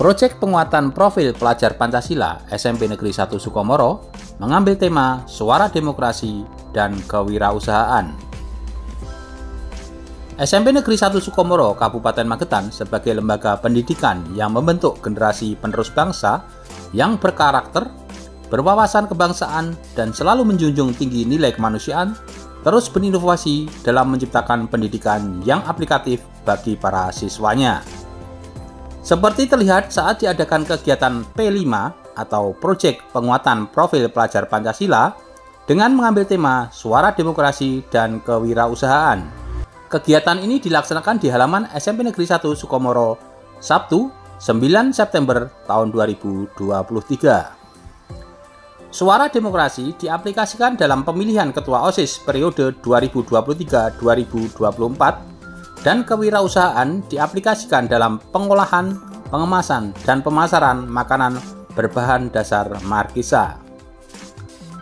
Proyek penguatan profil pelajar Pancasila SMP Negeri 1 Sukomoro mengambil tema Suara Demokrasi dan Kewirausahaan. SMP Negeri 1 Sukomoro, Kabupaten Magetan sebagai lembaga pendidikan yang membentuk generasi penerus bangsa yang berkarakter, berwawasan kebangsaan, dan selalu menjunjung tinggi nilai kemanusiaan, terus berinovasi dalam menciptakan pendidikan yang aplikatif bagi para siswanya. Seperti terlihat saat diadakan kegiatan P5 atau Proyek Penguatan Profil Pelajar Pancasila dengan mengambil tema Suara Demokrasi dan Kewirausahaan. Kegiatan ini dilaksanakan di halaman SMP Negeri 1 Sukomoro, Sabtu 9 September tahun 2023. Suara Demokrasi diaplikasikan dalam pemilihan Ketua OSIS periode 2023-2024 dan kewirausahaan diaplikasikan dalam pengolahan, pengemasan, dan pemasaran makanan berbahan dasar markisa.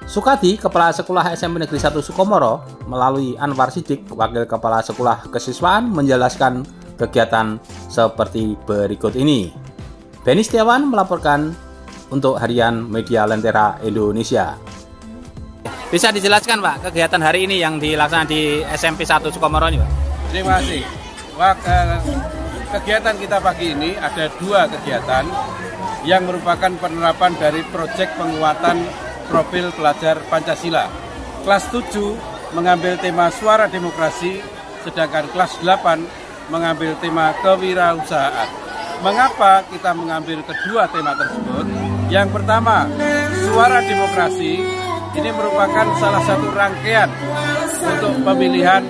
Sukadi, Kepala Sekolah SMP Negeri 1 Sukomoro, melalui Anwar Sidik, Wakil Kepala Sekolah Kesiswaan, menjelaskan kegiatan seperti berikut ini. Beni Setiawan melaporkan untuk Harian Media Lentera Indonesia. Bisa dijelaskan Pak, kegiatan hari ini yang dilaksanakan di SMP 1 Sukomoro ini Pak? Terima kasih. Kegiatan kita pagi ini ada dua kegiatan yang merupakan penerapan dari Proyek Penguatan Profil Pelajar Pancasila. Kelas 7 mengambil tema Suara Demokrasi, sedangkan kelas 8 mengambil tema Kewirausahaan. Mengapa kita mengambil kedua tema tersebut? Yang pertama, Suara Demokrasi ini merupakan salah satu rangkaian untuk pemilihan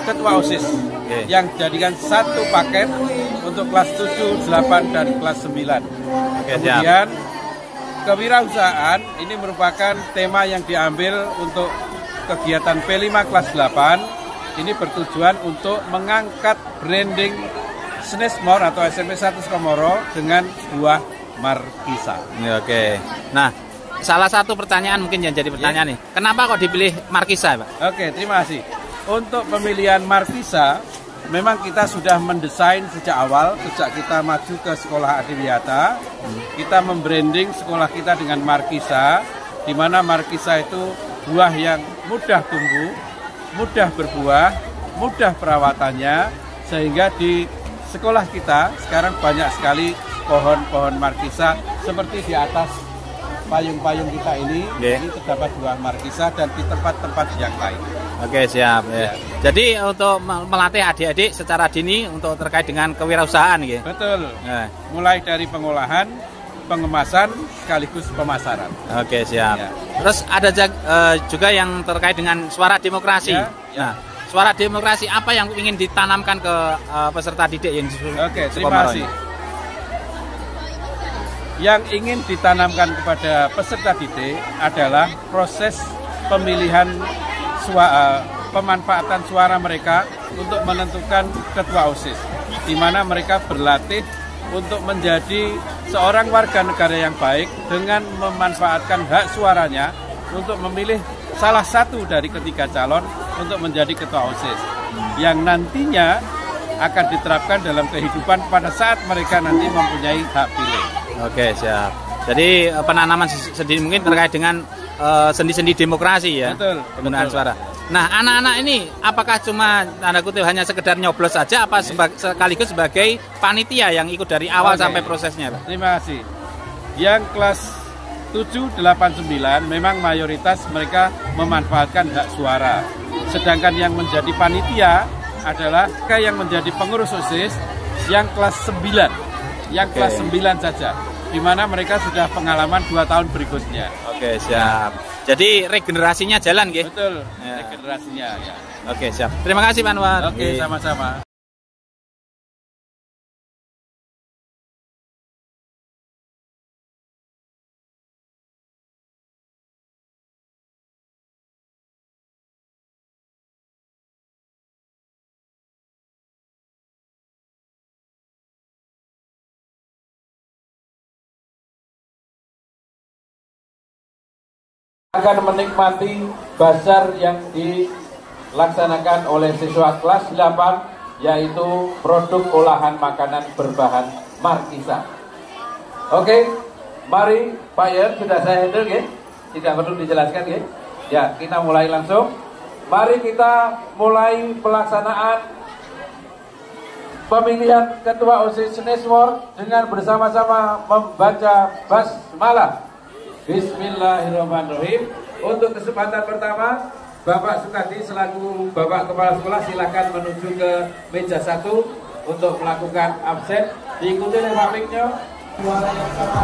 Ketua OSIS yang dijadikan satu paket untuk kelas 7, 8, dan kelas 9. Kemudian kewirausahaan ini merupakan tema yang diambil untuk kegiatan P5 kelas 8. Ini bertujuan untuk mengangkat branding SNESMOR atau SMP 1 Sukomoro dengan sebuah markisa. Oke. Nah, salah satu pertanyaan mungkin yang jadi pertanyaan nih. Kenapa kok dipilih markisa, Pak? Oke, terima kasih. Untuk pemilihan markisa, memang kita sudah mendesain sejak awal, sejak kita maju ke sekolah adiwiyata, kita membranding sekolah kita dengan markisa, di mana markisa itu buah yang mudah tumbuh, mudah berbuah, mudah perawatannya, sehingga di sekolah kita sekarang banyak sekali pohon-pohon markisa seperti di atas payung-payung kita ini. Ini terdapat buah markisa dan di tempat-tempat yang lain. Oke, siap ya. Jadi untuk melatih adik-adik secara dini untuk terkait dengan kewirausahaan gitu. Betul. Mulai dari pengolahan, pengemasan sekaligus pemasaran. Oke, siap. Terus ada juga yang terkait dengan suara demokrasi. Nah, suara demokrasi apa yang ingin ditanamkan ke peserta didik yang Oke, terima kasih. Yang ingin ditanamkan kepada peserta didik adalah proses pemilihan pemanfaatan suara mereka untuk menentukan ketua OSIS, di mana mereka berlatih untuk menjadi seorang warga negara yang baik dengan memanfaatkan hak suaranya untuk memilih salah satu dari ketiga calon untuk menjadi ketua OSIS, yang nantinya akan diterapkan dalam kehidupan pada saat mereka nanti mempunyai hak pilih. Oke, siap. Jadi penanaman sendi mungkin terkait dengan sendi-sendi demokrasi ya. Betul, penggunaan suara. Nah, anak-anak ini apakah cuma tanda kutip hanya sekedar nyoblos saja apa sekaligus sebagai panitia yang ikut dari awal sampai prosesnya, Pak? Terima kasih. Yang kelas 7, 8, 9 memang mayoritas mereka memanfaatkan hak suara. Sedangkan yang menjadi panitia adalah yang menjadi pengurus OSIS yang kelas 9. Yang kelas 9 saja, di mana mereka sudah pengalaman 2 tahun berikutnya. Oke, siap. Jadi regenerasinya jalan, gitu? Betul, regenerasinya ya. Oke, siap. Terima kasih Pak Anwar. Oke, sama-sama. Akan menikmati bazar yang dilaksanakan oleh siswa kelas 8, yaitu produk olahan makanan berbahan markisa. Oke, mari Pak Yen, sudah saya handle ya. Tidak perlu dijelaskan ya. Ya, kita mulai langsung. Mari kita mulai pelaksanaan pemilihan Ketua OSIS Seneswor dengan bersama-sama membaca basmalah. Bismillahirrahmanirrahim. Untuk kesempatan pertama, Bapak Sukadi selaku Bapak Kepala Sekolah silakan menuju ke meja 1 untuk melakukan absen. Diikuti oleh Pak Miknyo. Suara yang sama.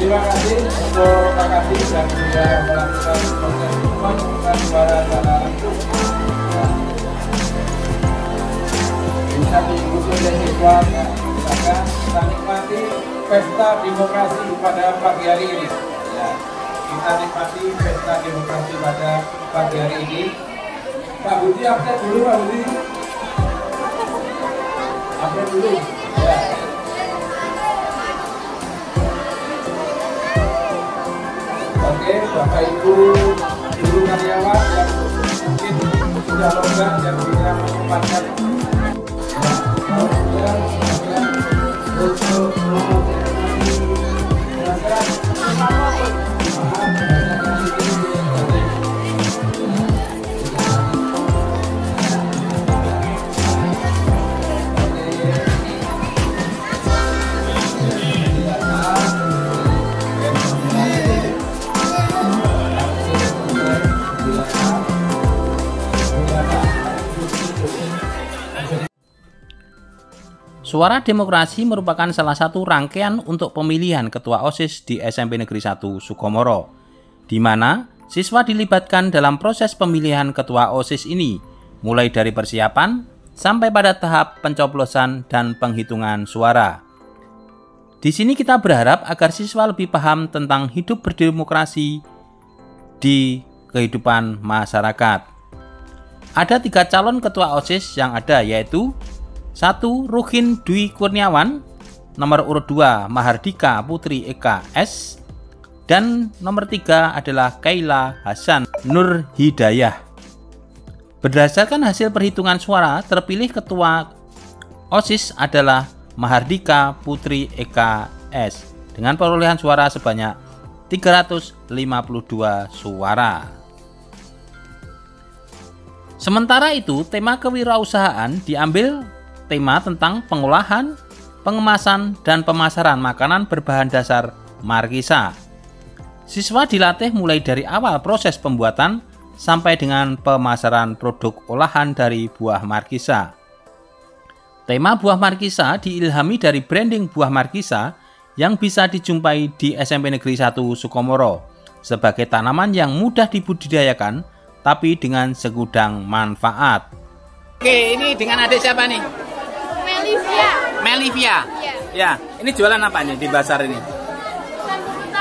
Terima kasih untuk kakak yang sudah melakukan proses pemungutan suara secara langsung. Bisa diikuti oleh siswa. Silakan kita nikmati pesta demokrasi pada pagi hari ini. Ya, kita nikmati pesta demokrasi pada pagi hari ini. Pak Budi absen dulu, Pak Budi. Absen dulu. Ya. Oke, Bapak Ibu guru karyawan yang mungkin sudah longgar dan bisa menyempatkan Suara Demokrasi merupakan salah satu rangkaian untuk pemilihan Ketua OSIS di SMP Negeri 1 Sukomoro, di mana siswa dilibatkan dalam proses pemilihan Ketua OSIS ini, mulai dari persiapan sampai pada tahap pencoblosan dan penghitungan suara. Di sini kita berharap agar siswa lebih paham tentang hidup berdemokrasi di kehidupan masyarakat. Ada 3 calon Ketua OSIS yang ada, yaitu 1. Ruhin Dwi Kurniawan, nomor urut 2 Mahardika Putri Eka S, dan nomor 3 adalah Kaila Hasan Nur Hidayah. Berdasarkan hasil perhitungan suara, terpilih Ketua OSIS adalah Mahardika Putri Eka S dengan perolehan suara sebanyak 352 suara. Sementara itu, tema kewirausahaan diambil tema tentang pengolahan, pengemasan, dan pemasaran makanan berbahan dasar markisa. Siswa dilatih mulai dari awal proses pembuatan sampai dengan pemasaran produk olahan dari buah markisa. Tema buah markisa diilhami dari branding buah markisa yang bisa dijumpai di SMP Negeri 1 Sukomoro sebagai tanaman yang mudah dibudidayakan tapi dengan segudang manfaat. Oke, ini dengan adik siapa nih? Melivia. Ya, ini jualan apa nih di pasar ini?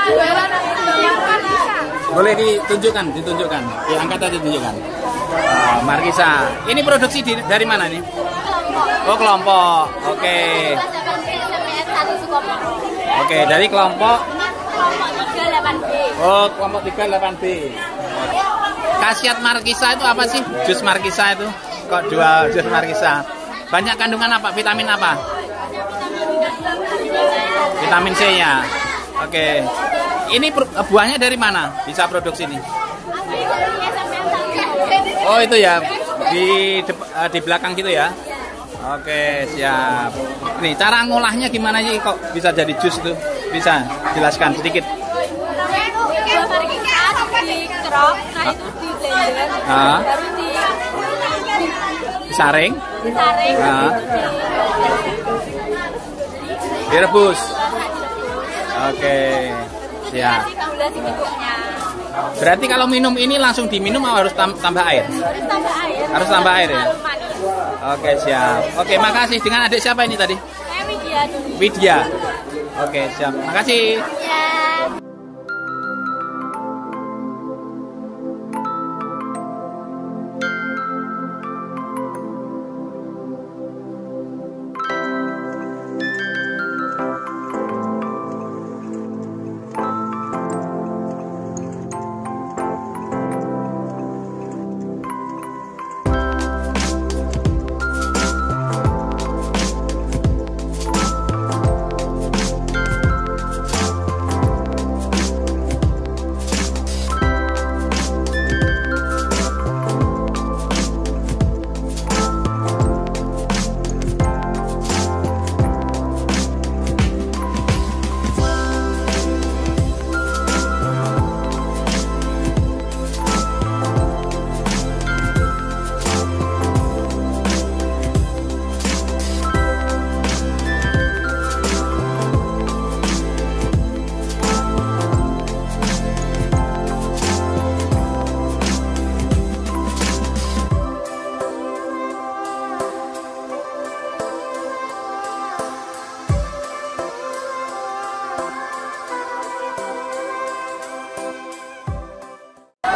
Jualan markisa. Boleh ditunjukkan. Ya, angkat aja tunjukkan. Markisa. Ini produksi dari mana nih? Kelompok. Oh, kelompok. Oke. Oke, dari kelompok 38B. Oh, kelompok 38B. Khasiat markisa itu apa sih? Jus markisa itu? Kok jual jus markisa? Banyak kandungan apa? Vitamin apa? Vitamin C ya. Oke. Ini buahnya dari mana? Bisa produksi ini? Oh, itu ya. di belakang gitu ya. Oke, siap. Nih, cara ngolahnya gimana sih kok bisa jadi jus itu? Bisa jelaskan sedikit. Pertama itu buah markisa dikerok, nah itu di blender, baru disaring, direbus. Oke, siap. gula secukupnya. Berarti kalau minum ini langsung diminum atau harus tambah air? Harus tambah air. Harus tambah air ya? Harum manis. Oke, siap. Oke, makasih. Dengan adik siapa ini tadi? Saya Widya dulu. Widya. Oke, siap. Makasih. Ya.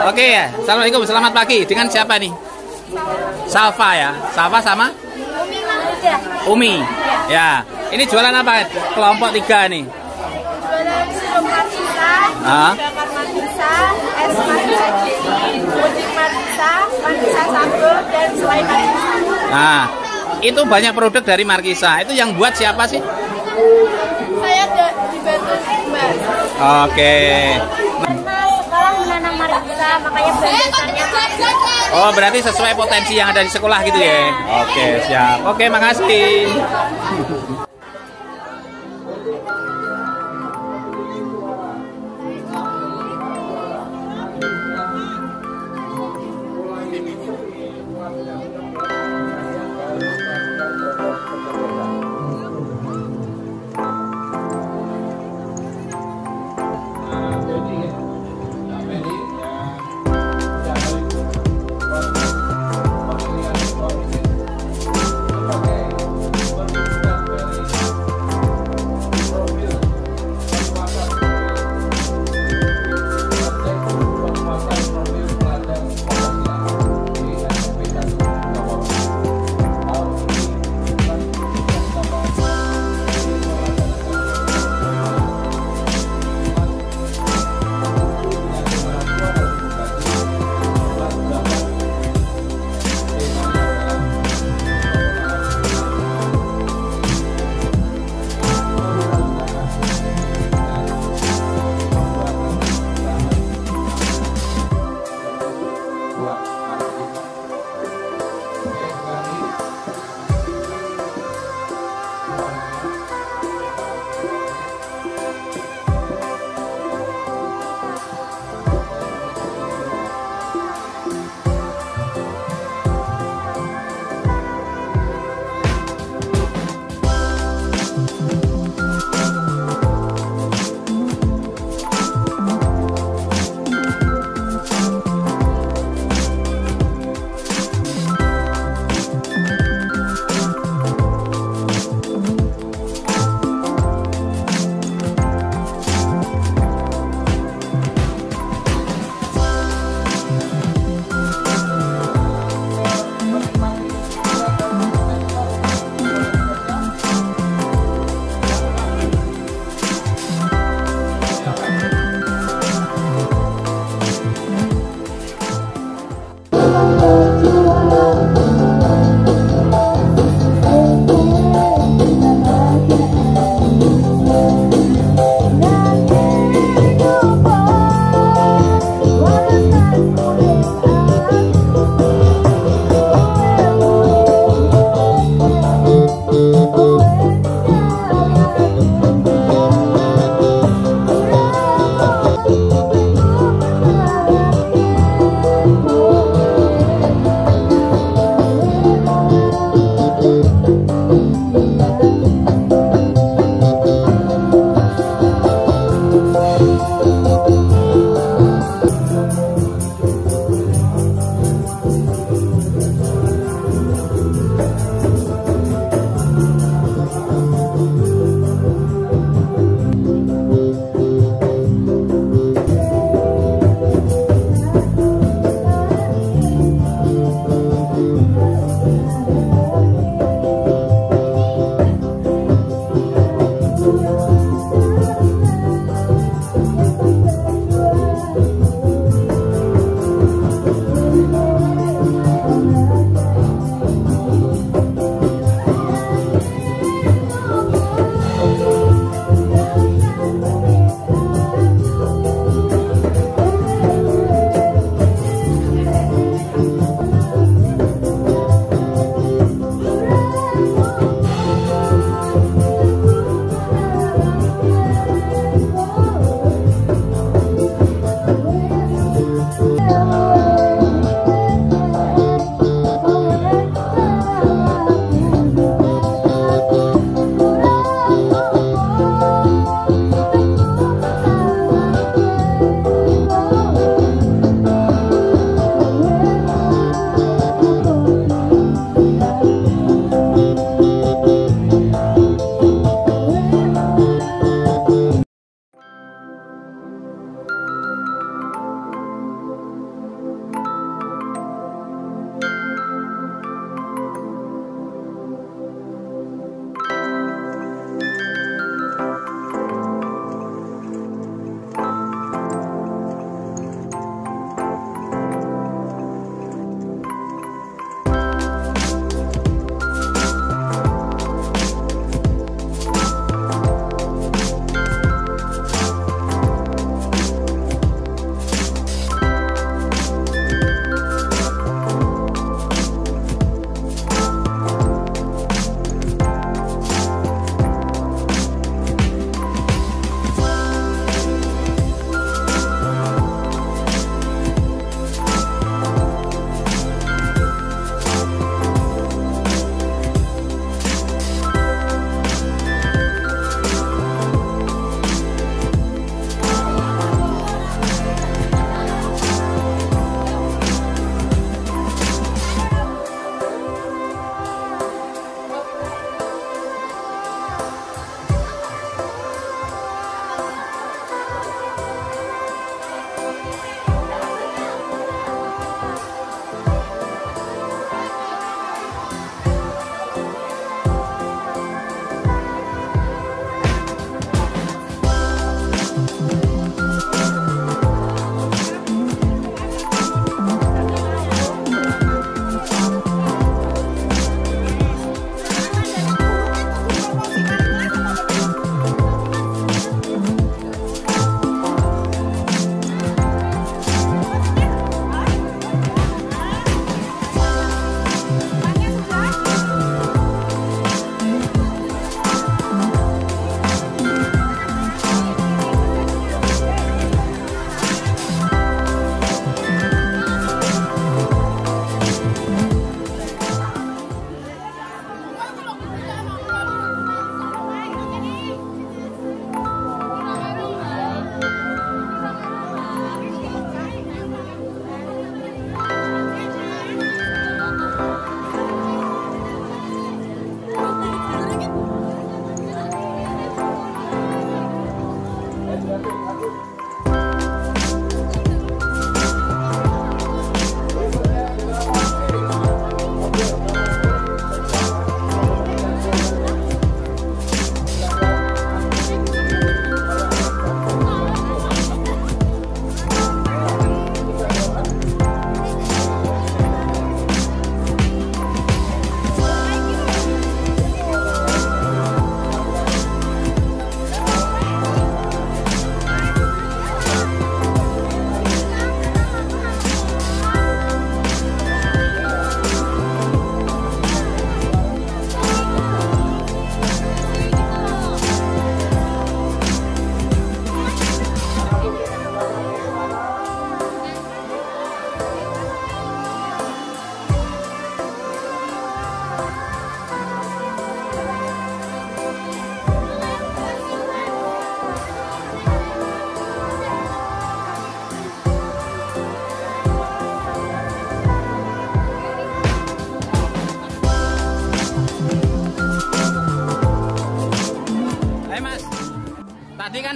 Oke ya, assalamualaikum, selamat pagi. Dengan siapa nih? Salva ya, Salva sama? Umi Mahmudah. Umi. Ya, ini jualan apa? Kelompok 3 nih. Jualan sirup markisa, Ah. bakar markisa, es markisa, puding markisa, markisa sago, dan selai markisa. Nah, itu banyak produk dari Markisa. Itu yang buat siapa sih? Saya dibantu Mbak. Oke. Karena sekarang menanam markisa, makanya belajarnya markisa. Oh, berarti sesuai potensi yang ada di sekolah gitu ya? Oke, siap. Oke, makasih.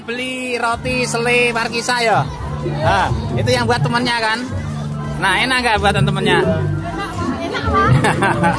beli roti selai Markisa ya? Nah, itu yang buat temennya kan? Nah, enak nggak buatan temennya? Enak, Pak.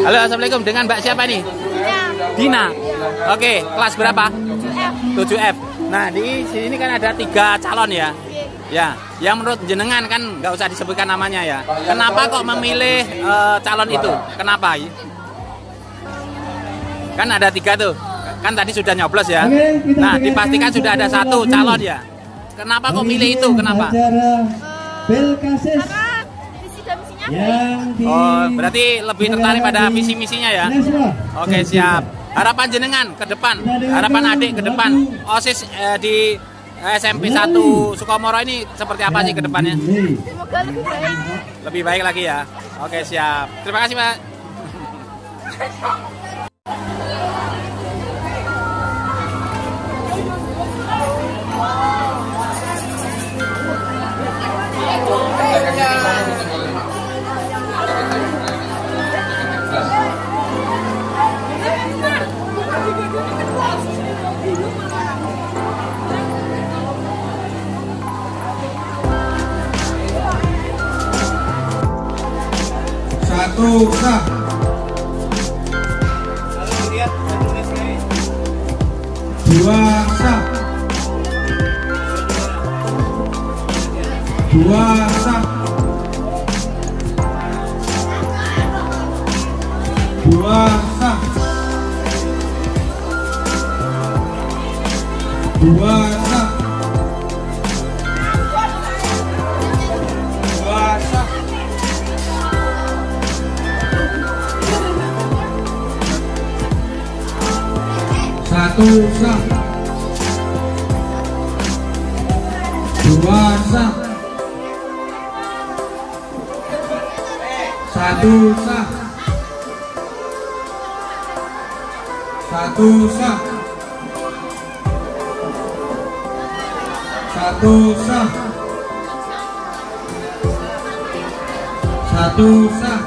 Halo, assalamualaikum. Dengan Mbak siapa nih? Dina. Oke, kelas berapa? 7F. Nah, di sini kan ada 3 calon ya. Ya, yang menurut jenengan kan nggak usah disebutkan namanya ya. Kenapa kok memilih calon itu? Kenapa? Kan ada 3 tuh. Kan tadi sudah nyoblos ya. Nah, dipastikan sudah ada 1 calon ya. Kenapa kok milih itu? Kenapa? Oh, berarti lebih tertarik pada visi misinya ya. Oke, siap. Harapan jenengan ke depan, harapan adik ke depan, OSIS di SMP 1 Sukomoro ini seperti apa sih ke depannya? Semoga lebih baik. Lebih baik lagi ya. Oke, siap. Terima kasih, Pak. Satu sah. Dua sah. Dua sah. Dua sah. Dua sah. Dua sah. Satu sah. Dua sah. Satu sah. Satu sah. Satu sah. Satu sah.